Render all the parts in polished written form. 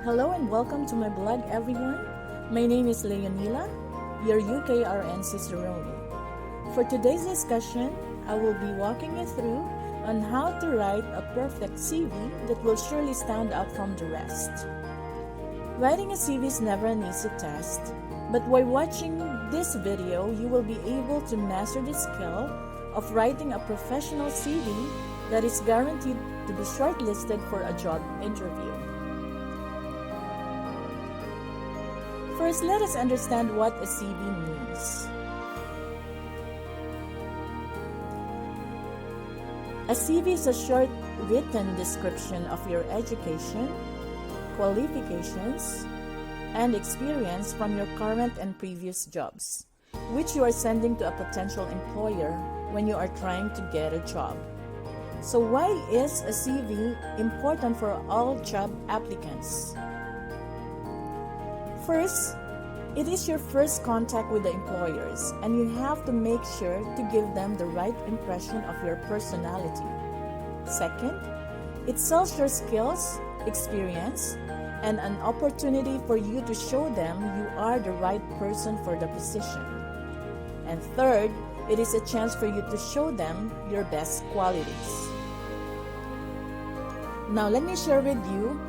Hello and welcome to my blog, everyone. My name is Leonila, your UK RN Cicerone. For today's discussion, I will be walking you through on how to write a perfect CV that will surely stand out from the rest. Writing a CV is never an easy task, but while watching this video, you will be able to master the skill of writing a professional CV that is guaranteed to be shortlisted for a job interview. First, let us understand what a CV means. A CV is a short written description of your education, qualifications, and experience from your current and previous jobs, which you are sending to a potential employer when you are trying to get a job. So why is a CV important for all job applicants? First, it is your first contact with the employers, and you have to make sure to give them the right impression of your personality. Second, it sells your skills, experience, and an opportunity for you to show them you are the right person for the position. And third, it is a chance for you to show them your best qualities. Now let me share with you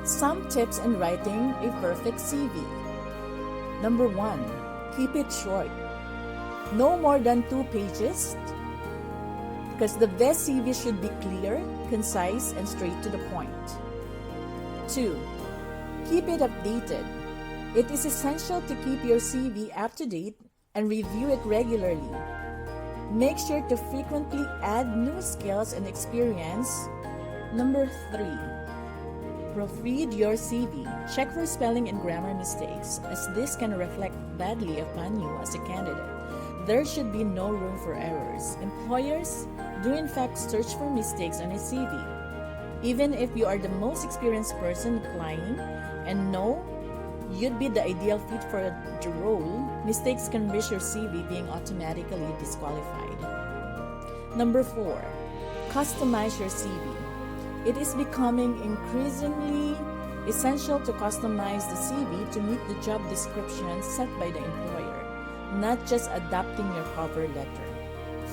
some tips in writing a perfect CV. Number 1, keep it short. No more than 2 pages, because the best CV should be clear, concise, and straight to the point. 2, keep it updated. It is essential to keep your CV up to date and review it regularly. Make sure to frequently add new skills and experience. Number 3, proofread your CV. Check for spelling and grammar mistakes, as this can reflect badly upon you as a candidate. There should be no room for errors. Employers do in fact search for mistakes on a CV. Even if you are the most experienced person applying and know you'd be the ideal fit for the role, mistakes can risk your CV being automatically disqualified. Number 4, customize your CV. It is becoming increasingly essential to customize the CV to meet the job description set by the employer, not just adapting your cover letter.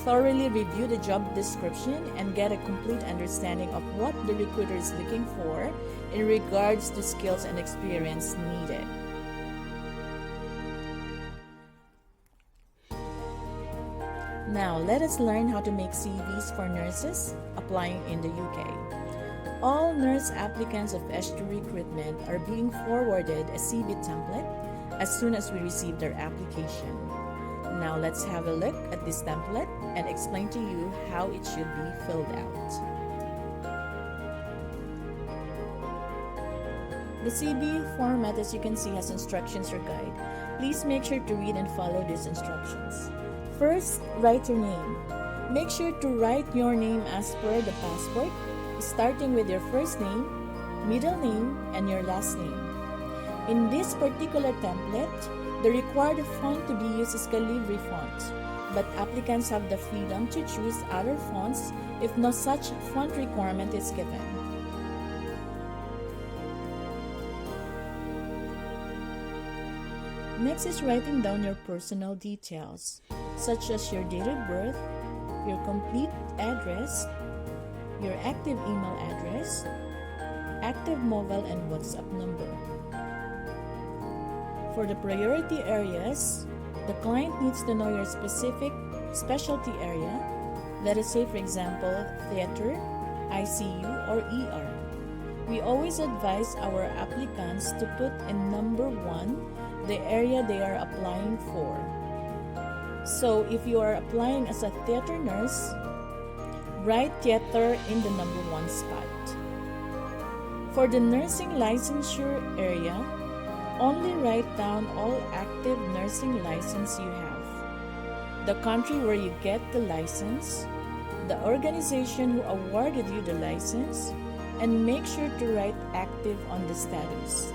Thoroughly review the job description and get a complete understanding of what the recruiter is looking for in regards to skills and experience needed. Now, let us learn how to make CVs for nurses applying in the UK. All nurse applicants of SG Recruitment are being forwarded a CV template as soon as we receive their application. Now let's have a look at this template and explain to you how it should be filled out. The CV format, as you can see, has instructions or guide. Please make sure to read and follow these instructions. First, write your name. Make sure to write your name as per the passport, starting with your first name, middle name, and your last name. In this particular template, the required font to be used is Calibri font, but applicants have the freedom to choose other fonts if no such font requirement is given. Next is writing down your personal details, such as your date of birth, your complete address, your active email address, active mobile and WhatsApp number. For the priority areas, the client needs to know your specific specialty area, let us say for example, theater, ICU, or ER. We always advise our applicants to put in number 1 the area they are applying for. So if you are applying as a theater nurse, write theater in the number 1 spot. For the nursing licensure area, only write down all active nursing license you have, the country where you get the license, the organization who awarded you the license, and make sure to write active on the status.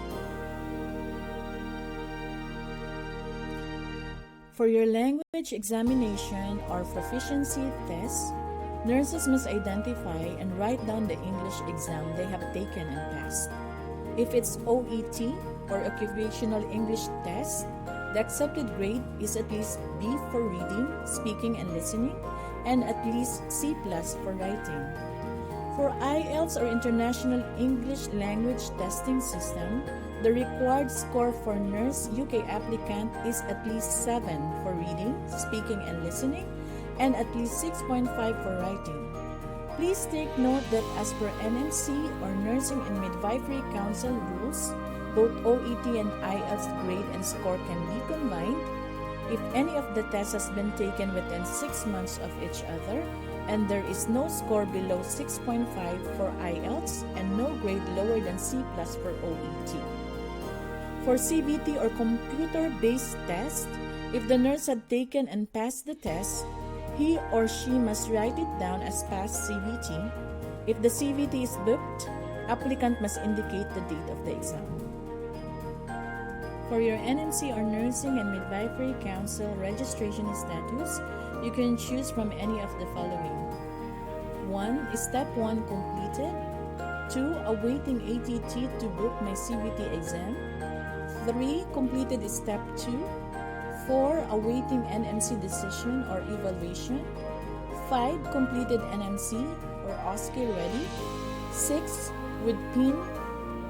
For your language examination or proficiency test, nurses must identify and write down the English exam they have taken and passed. If it's OET or Occupational English Test, the accepted grade is at least B for reading, speaking, and listening, and at least C+ for writing. For IELTS or International English Language Testing System, the required score for nurse UK applicant is at least 7 for reading, speaking, and listening, and at least 6.5 for writing. Please take note that as per NMC or Nursing and Midwifery Council rules, both OET and IELTS grade and score can be combined if any of the tests has been taken within 6 months of each other and there is no score below 6.5 for IELTS and no grade lower than C+ for OET. For CBT or computer-based test, if the nurse had taken and passed the test, he or she must write it down as past CBT. If the CBT is booked, applicant must indicate the date of the exam. For your NMC or Nursing and Midwifery Council registration status, you can choose from any of the following. 1 is Step 1 completed. 2. Awaiting ATT to book my CBT exam. 3. Completed is Step 2. 4. Awaiting NMC decision or evaluation. 5. Completed NMC or OSCE ready. 6. With PIN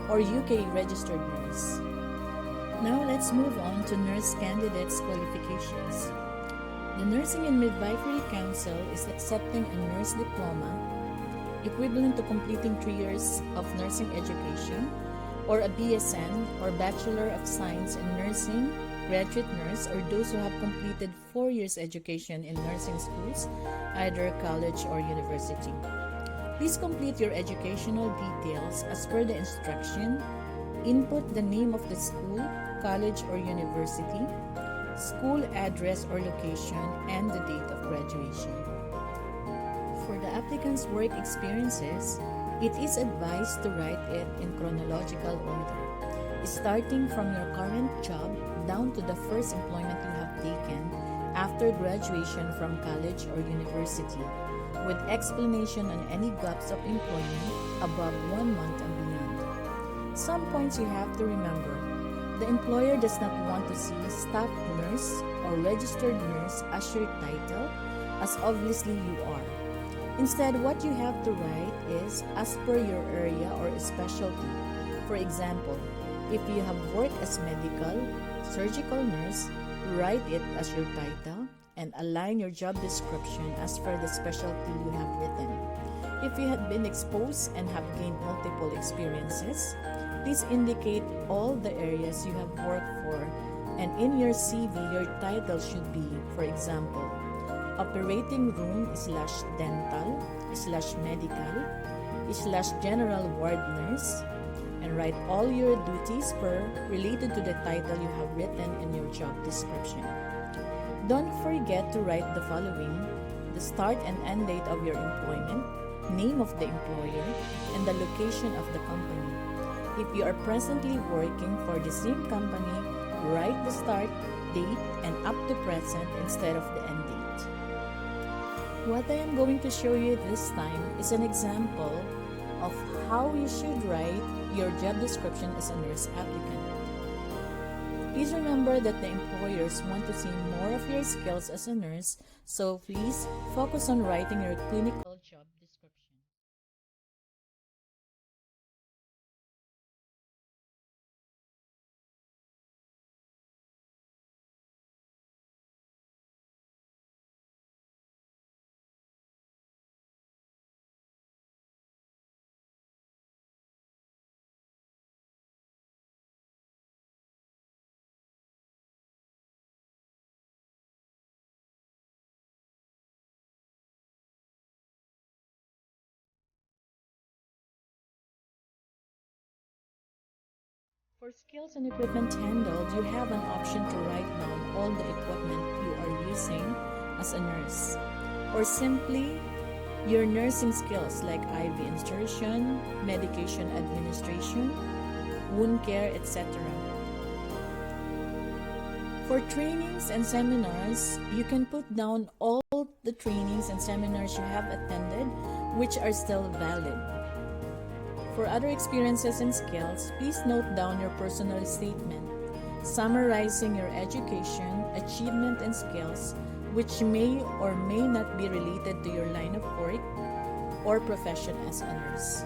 or UK registered nurse. Now let's move on to nurse candidates' qualifications. The Nursing and Midwifery Council is accepting a nurse diploma equivalent to completing 3 years of nursing education or a BSN or Bachelor of Science in Nursing, graduate nurse, or those who have completed 4 years education in nursing schools, either college or university. Please complete your educational details as per the instruction. Input the name of the school, college, or university, school address or location, and the date of graduation. For the applicant's work experiences, it is advised to write it in chronological order, starting from your current job down to the first employment you have taken after graduation from college or university, with explanation on any gaps of employment above 1 month and beyond. Some points you have to remember. The employer does not want to see staff nurse or registered nurse as your title, as obviously you are. Instead, what you have to write is as per your area or specialty. For example, if you have worked as medical, surgical nurse, write it as your title and align your job description as per the specialty you have written. If you have been exposed and have gained multiple experiences, please indicate all the areas you have worked for, and in your CV, your title should be, for example, operating room / dental / medical / general ward nurse, and write all your duties related to the title you have written in your job description. Don't forget to write the following: the start and end date of your employment, name of the employer, and the location of the company. If you are presently working for the same company, write the start date and up to present instead of the end date. What I am going to show you this time is an example of how you should write your job description as a nurse applicant. Please remember that the employers want to see more of your skills as a nurse, so please focus on writing your clinical job description. For skills and equipment handled, you have an option to write down all the equipment you are using as a nurse, or simply your nursing skills like IV insertion, medication administration, wound care, etc. For trainings and seminars, you can put down all the trainings and seminars you have attended which are still valid. For other experiences and skills, please note down your personal statement, summarizing your education, achievement, and skills which may or may not be related to your line of work or profession as a nurse.